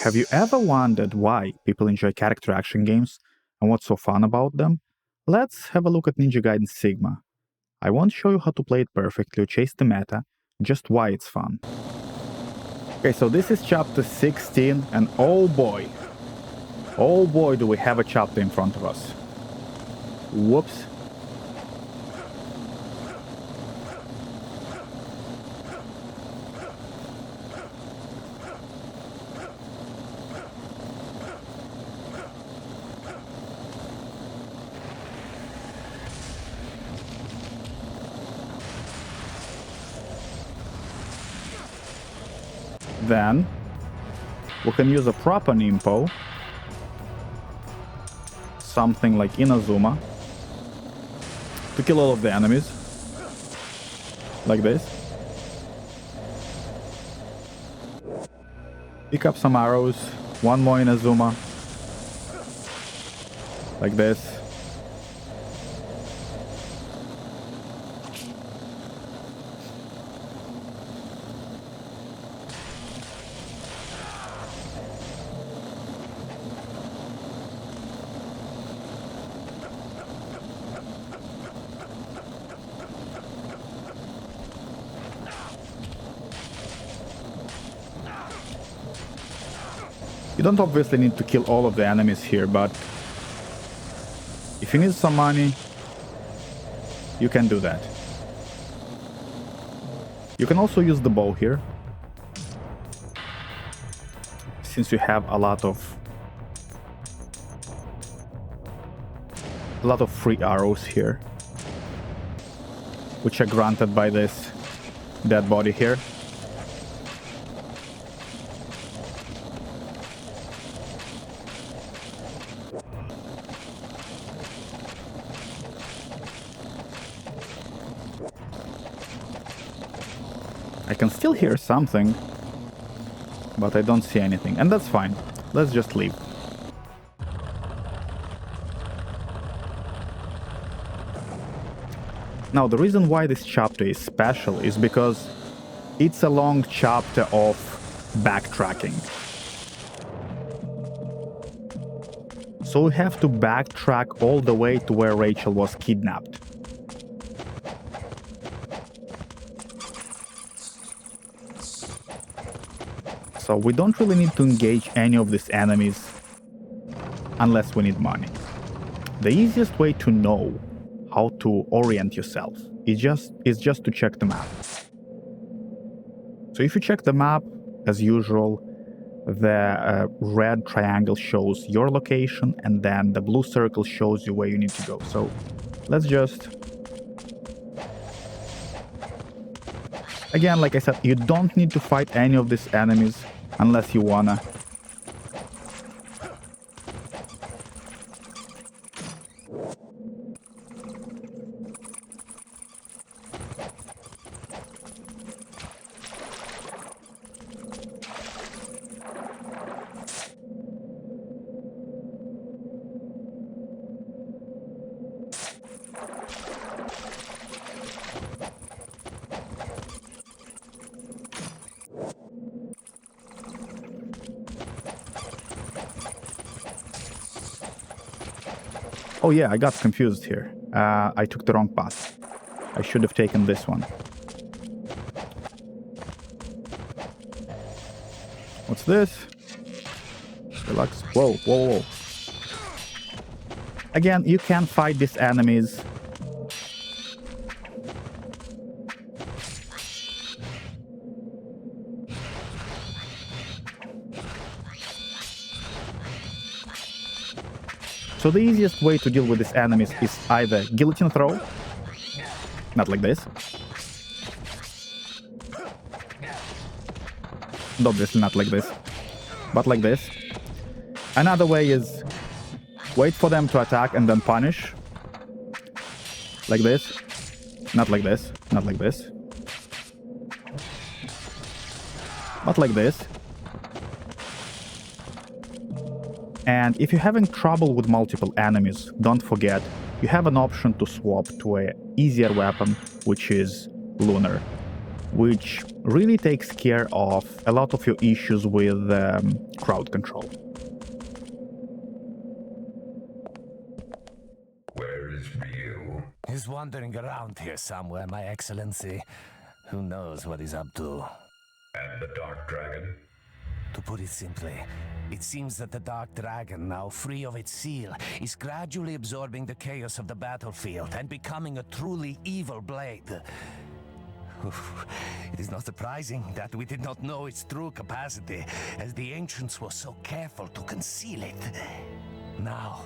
Have you ever wondered why people enjoy character action games and what's so fun about them? Let's have a look at Ninja Gaiden Sigma. I won't show you how to play it perfectly or chase the meta, just why it's fun. Okay, so this is chapter 16, and oh boy do we have a chapter in front of us. Whoops. Then we can use a proper Nimpo, something like Inazuma, to kill all of the enemies, like this. Pick up some arrows, one more Inazuma, like this. You don't obviously need to kill all of the enemies here, but if you need some money, you can do that. You can also use the bow here, since you have a lot of free arrows here, which are granted by this dead body here. I can still hear something, but I don't see anything, and that's fine. Let's just leave. Now, the reason why this chapter is special is because it's a long chapter of backtracking. So we have to backtrack all the way to where Rachel was kidnapped. So we don't really need to engage any of these enemies unless we need money. The easiest way to know how to orient yourself is just to check the map. So if you check the map, as usual, the red triangle shows your location, and then the blue circle shows you where you need to go. So let's just... Again, like I said, you don't need to fight any of these enemies unless you wanna. Oh yeah, I got confused here. I took the wrong path. I should have taken this one. What's this? Relax. Whoa, whoa, whoa. Again, you can fight these enemies. So the easiest way to deal with these enemies is either guillotine throw, not like this, and obviously not like this, but like this. Another way is wait for them to attack and then punish, like this, not like this, not like this, but like this. And if you're having trouble with multiple enemies, don't forget, you have an option to swap to an easier weapon, which is Lunar. which really takes care of a lot of your issues with crowd control. Where is Ryu? He's wandering around here somewhere, My Excellency. Who knows what he's up to? And the Dark Dragon? To put it simply, it seems that the Dark Dragon, now free of its seal, is gradually absorbing the chaos of the battlefield and becoming a truly evil blade. It is not surprising that we did not know its true capacity, as the ancients were so careful to conceal it. Now,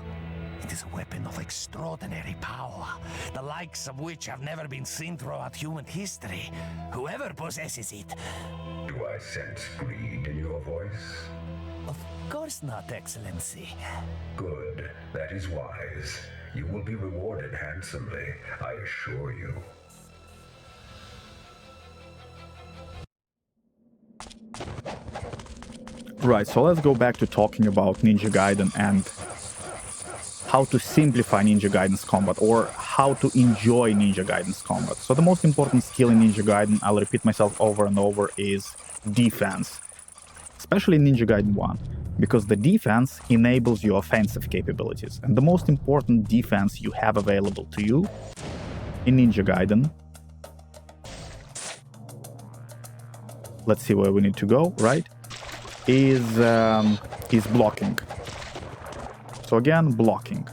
it is a weapon of extraordinary power, the likes of which have never been seen throughout human history. Whoever possesses it... Do I sense greed in your voice? Of course not, Excellency. Good. That is wise. You will be rewarded handsomely, I assure you. Right, so let's go back to talking about Ninja Gaiden and how to simplify Ninja Gaiden's combat, or how to enjoy Ninja Gaiden's combat. So the most important skill in Ninja Gaiden, I'll repeat myself over and over, is defense. Especially in Ninja Gaiden 1, because the defense enables your offensive capabilities. And the most important defense you have available to you in Ninja Gaiden, let's see where we need to go, right, is blocking. So again, blocking.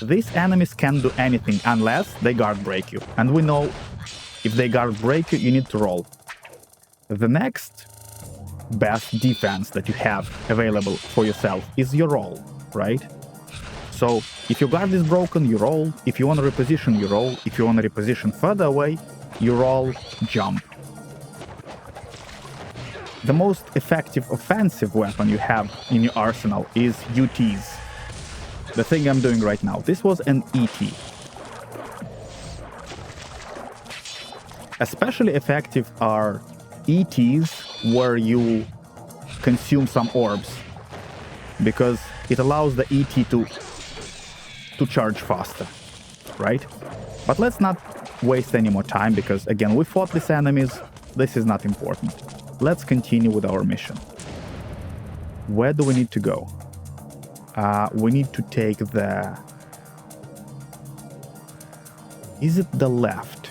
These enemies can't do anything unless they guard break you. And we know if they guard break you, you need to roll. The next best defense that you have available for yourself is your roll, right? So if your guard is broken, you roll. If you want to reposition, you roll. If you want to reposition further away, you roll, jump. The most effective offensive weapon you have in your arsenal is UTs. The thing I'm doing right now. This was an ET. Especially effective are ETs where you consume some orbs, because it allows the ET to charge faster, right? But let's not waste any more time, because again, we fought these enemies. This is not important. Let's continue with our mission. Where do we need to go? We need to take the... Is it the left?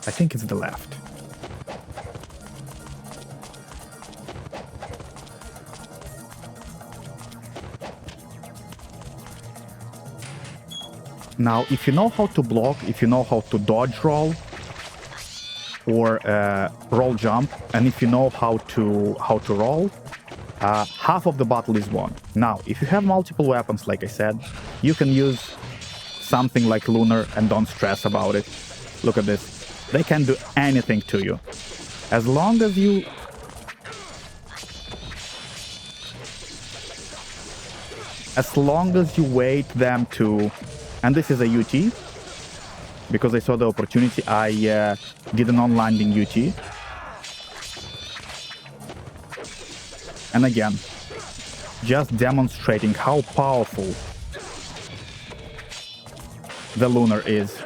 I think it's the left. Now, if you know how to block, if you know how to dodge roll, or roll jump, and if you know how to roll, half of the battle is won. Now, if you have multiple weapons, like I said, you can use something like Lunar and don't stress about it. Look at this. They can do anything to you. As long as you... As long as you wait them to... And this is a UT. Because I saw the opportunity, I did an on-landing UT. And again, just demonstrating how powerful the Lunar is.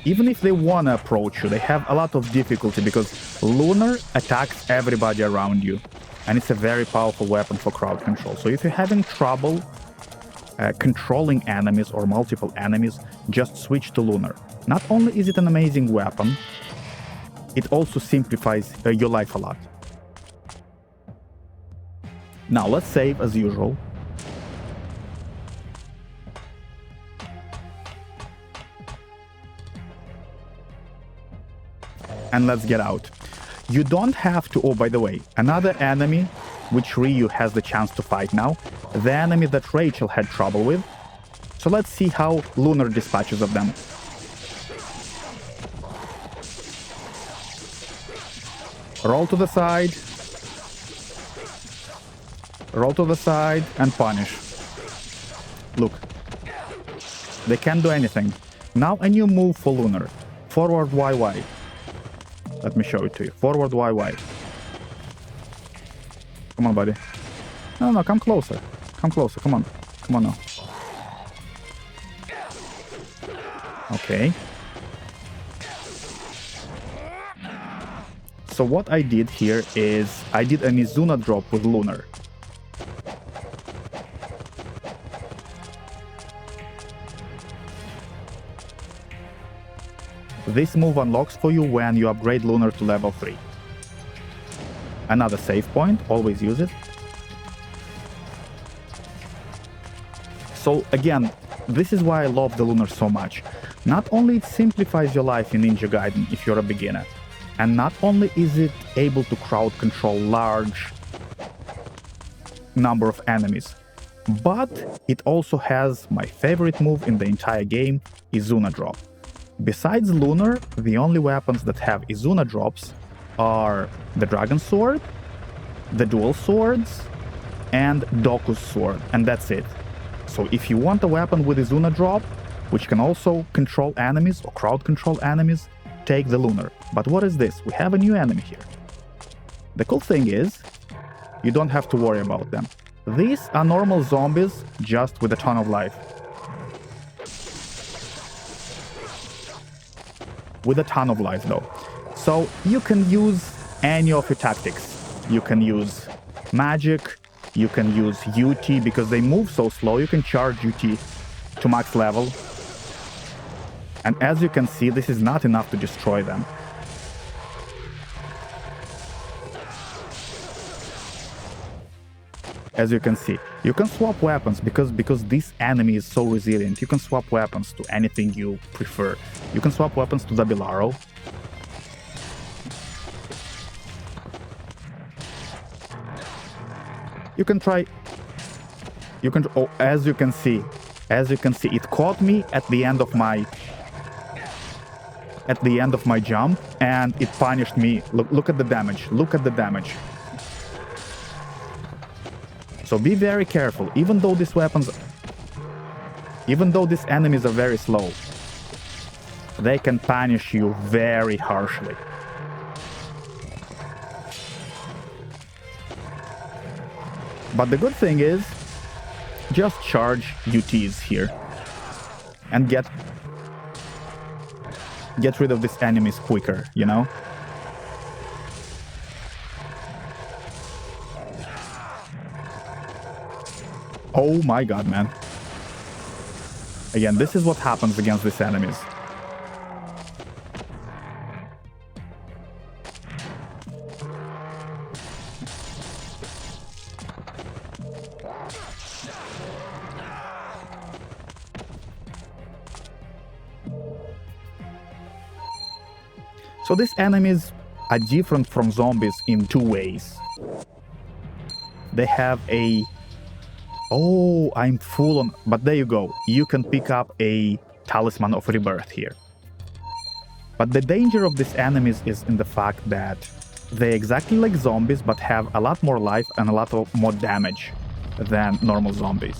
Even if they want to approach you, they have a lot of difficulty, because Lunar attacks everybody around you. And it's a very powerful weapon for crowd control. So if you're having trouble controlling enemies or multiple enemies, just switch to Lunar. Not only is it an amazing weapon, it also simplifies your life a lot. Now let's save as usual. And let's get out. You don't have to... Oh, by the way, another enemy which Ryu has the chance to fight now, the enemy that Rachel had trouble with. So let's see how Lunar dispatches of them. Roll to the side. Roll to the side and punish. Look. They can't do anything. Now a new move for Lunar. Forward YY. Let me show it to you. Forward YY. Come on, buddy. No, come closer. Come closer, come on. Come on now. Okay. So what I did here is I did an Izuna drop with Lunar. This move unlocks for you when you upgrade Lunar to level 3. Another save point, always use it. So again, this is why I love the Lunar so much. Not only it simplifies your life in Ninja Gaiden if you're a beginner, and not only is it able to crowd control large number of enemies, but it also has my favorite move in the entire game, Izuna drop. Besides Lunar, the only weapons that have Izuna drops are the Dragon Sword, the Dual Swords, and Doku's Sword, and that's it. So if you want a weapon with Izuna drop, which can also control enemies or crowd control enemies, take the Lunar. But what is this? We have a new enemy here. The cool thing is, you don't have to worry about them. These are normal zombies, just with a ton of life. With a ton of life though. So you can use any of your tactics. You can use magic, you can use UT, because they move so slow, you can charge UT to max level. And as you can see, this is not enough to destroy them. As you can see, you can swap weapons because this enemy is so resilient. You can swap weapons to anything you prefer. You can swap weapons to the Bilaro. You can try. Oh, as you can see, it caught me at the end of my jump, and it punished me. Look at the damage. Look at the damage. So be very careful. Even though these enemies are very slow, they can punish you very harshly. But the good thing is, just charge UTs here and get rid of these enemies quicker, you know? Oh my god, man. Again, this is what happens against these enemies. So these enemies are different from zombies in two ways. They have a... Oh, I'm full on... But there you go. You can pick up a Talisman of Rebirth here. But the danger of these enemies is in the fact that they're exactly like zombies, but have a lot more life and a lot more damage than normal zombies.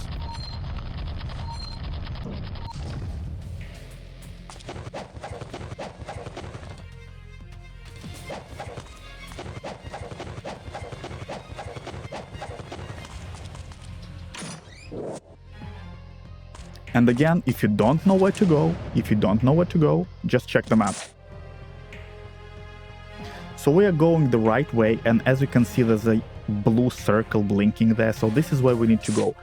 And again, if you don't know where to go, just check the map. So we are going the right way, and as you can see, there's a blue circle blinking there, so this is where we need to go.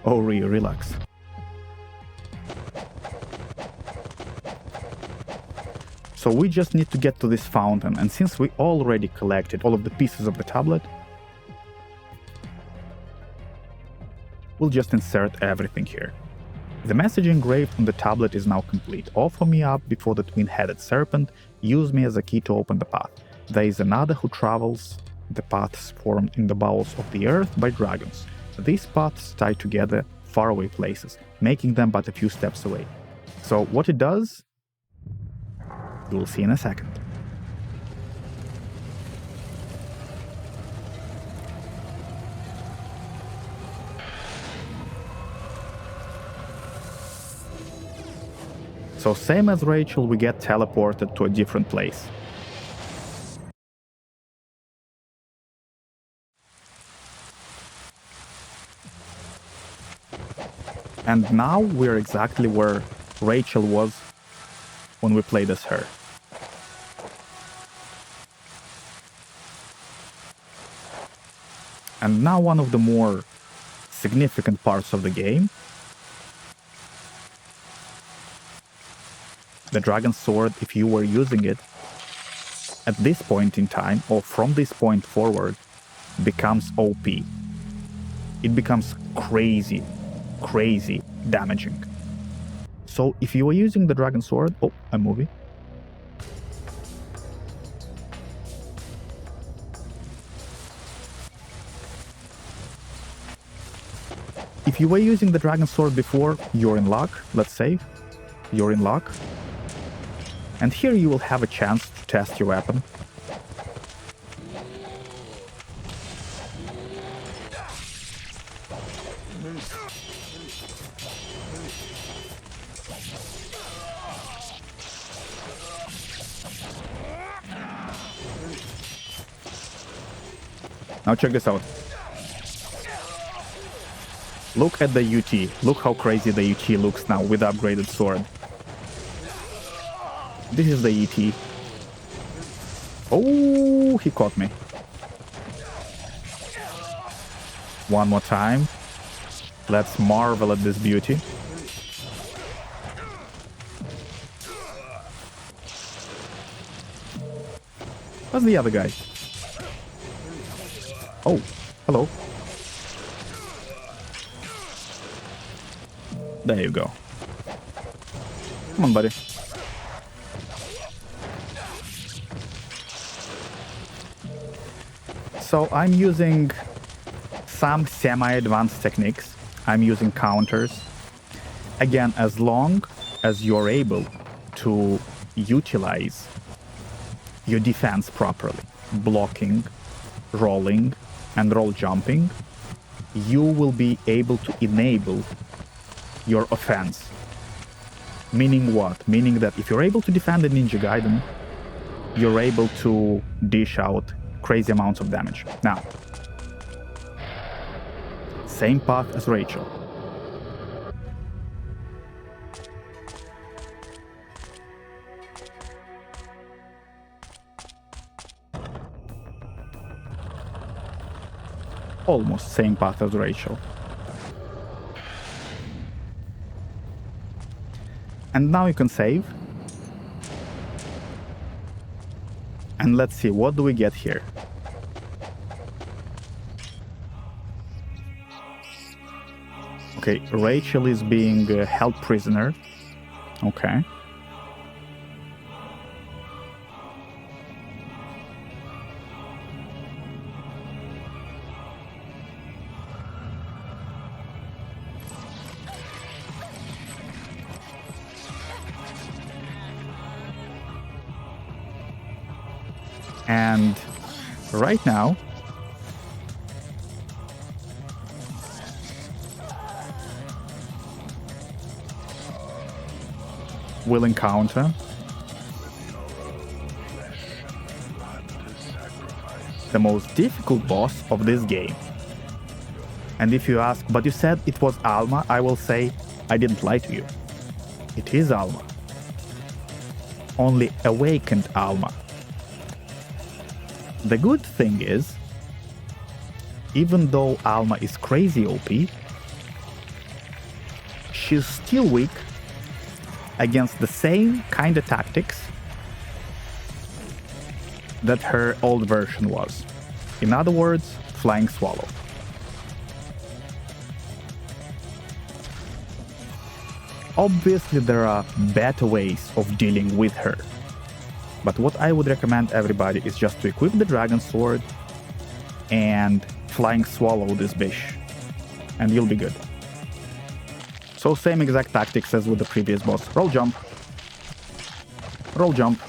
Oh, Ryu, relax. So we just need to get to this fountain, and since we already collected all of the pieces of the tablet, we'll just insert everything here. The message engraved on the tablet is now complete. Offer me up before the twin-headed serpent, use me as a key to open the path. There is another who travels the paths formed in the bowels of the earth by dragons. These paths tie together faraway places, making them but a few steps away. So what it does, you will see in a second. So same as Rachel, we get teleported to a different place. And now we're exactly where Rachel was when we played as her. And now one of the more significant parts of the game. The dragon sword, if you were using it, at this point in time, or from this point forward, becomes OP. It becomes crazy damaging. So if you were using the dragon sword... Oh, a movie. If you were using the dragon sword before, you're in luck, let's say. You're in luck. And here you will have a chance to test your weapon. Now check this out. Look at the UT. Look how crazy the UT looks now with the upgraded sword. This is the ET. Oh, he caught me. One more time. Let's marvel at this beauty. Where's the other guy? Oh, hello. There you go. Come on, buddy. So I'm using some semi-advanced techniques. I'm using counters. Again, as long as you're able to utilize your defense properly, blocking, rolling, and roll jumping, you will be able to enable your offense. Meaning what? Meaning that if you're able to defend the Ninja Gaiden, you're able to dish out crazy amounts of damage. Now, same path as Rachel. Almost same path as Rachel. And now you can save. And let's see, what do we get here? Okay, Rachel is being held prisoner. Okay. And right now, we'll encounter the most difficult boss of this game. And if you ask, but you said it was Alma, I will say, I didn't lie to you. It is Alma. Only awakened Alma. The good thing is, even though Alma is crazy OP, she's still weak against the same kind of tactics that her old version was. In other words, Flying Swallow. Obviously, there are better ways of dealing with her. But what I would recommend everybody is just to equip the Dragon Sword and flying swallow this bish, and you'll be good. So same exact tactics as with the previous boss. Roll jump. Roll jump.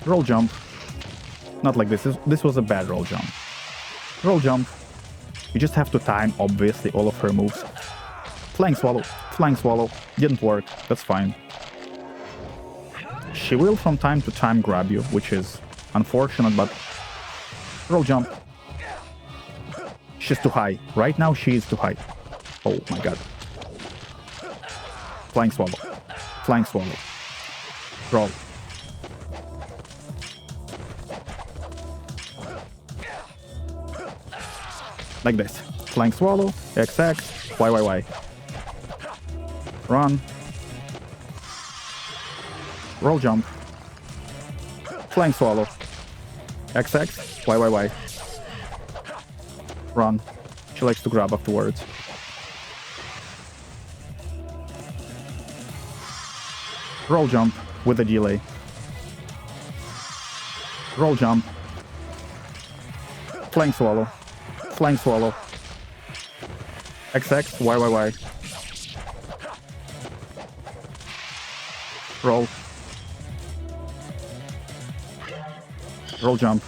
Roll jump. Not like this. This was a bad roll jump. Roll jump. You just have to time, obviously, all of her moves. Flying swallow. Flying swallow. Didn't work. That's fine. She will from time to time grab you, which is unfortunate, but... Roll jump. She's too high. Right now she is too high. Oh my god. Flying swallow. Flying swallow. Roll. Like this. Flying swallow, XX, YYY. Run. Roll jump. Flying swallow. XX, YYY. Run. She likes to grab afterwards. Roll jump with a delay. Roll jump. Flying swallow. Flying swallow. XX, YYY. Roll. Roll jump.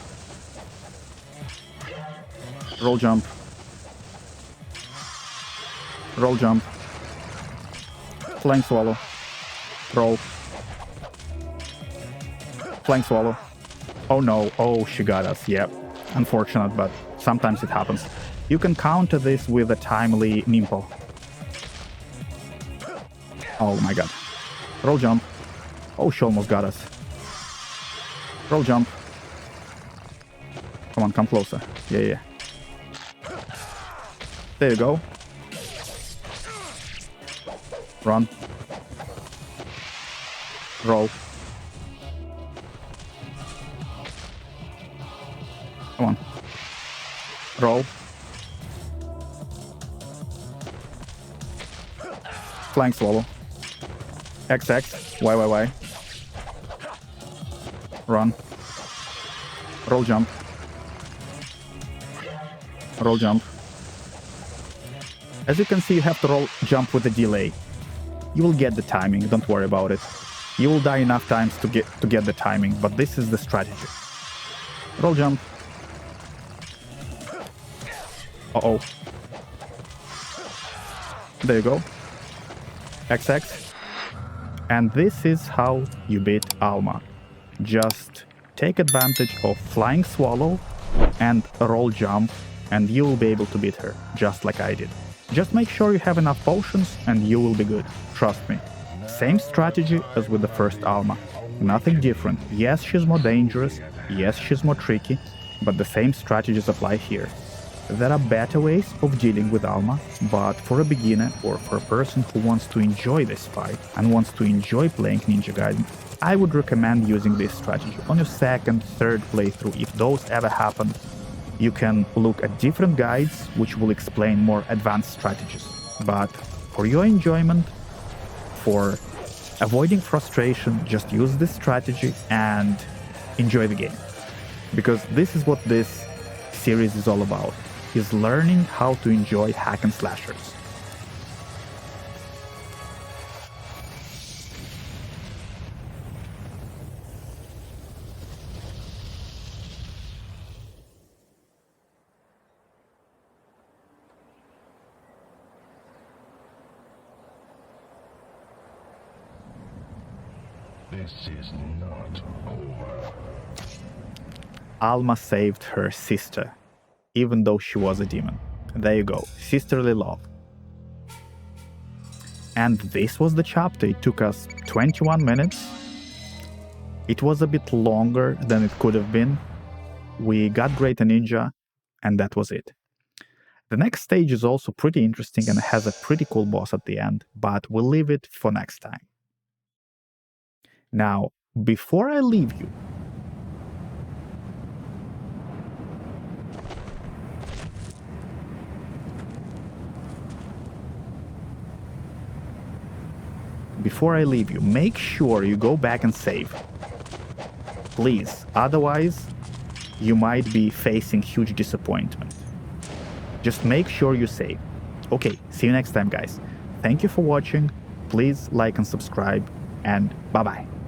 Roll jump. Roll jump. Flying swallow. Roll. Flying swallow. Oh no. Oh, she got us. Yep. Unfortunate, but sometimes it happens. You can counter this with a timely Nimpo. Oh my god. Roll jump. Oh, she almost got us. Roll jump. Come on, come closer. Yeah. There you go. Run. Roll. Come on. Roll. Flying swallow. XX. YYY. Run. Roll jump. Roll jump. As you can see, you have to roll jump with a delay. You will get the timing, don't worry about it. You will die enough times to get the timing, but this is the strategy. Roll jump. Uh-oh. There you go. XX. And this is how you beat Alma. Just take advantage of flying swallow and roll jump, and you will be able to beat her, just like I did. Just make sure you have enough potions and you will be good. Trust me. Same strategy as with the first Alma. Nothing different. Yes, she's more dangerous. Yes, she's more tricky. But the same strategies apply here. There are better ways of dealing with Alma, but for a beginner or for a person who wants to enjoy this fight and wants to enjoy playing Ninja Gaiden, I would recommend using this strategy. On your second, third playthrough, if those ever happen, you can look at different guides which will explain more advanced strategies. But for your enjoyment, for avoiding frustration, just use this strategy and enjoy the game. Because this is what this series is all about, is learning how to enjoy hack and slashers. This is not over. Alma saved her sister, even though she was a demon. There you go, sisterly love. And this was the chapter. It took us 21 minutes. It was a bit longer than it could have been. We got Greater Ninja, and that was it. The next stage is also pretty interesting and has a pretty cool boss at the end, but we'll leave it for next time. Now, before I leave you, make sure you go back and save. Please, otherwise you might be facing huge disappointment. Just make sure you save. Okay, see you next time, guys. Thank you for watching. Please like and subscribe, and bye-bye.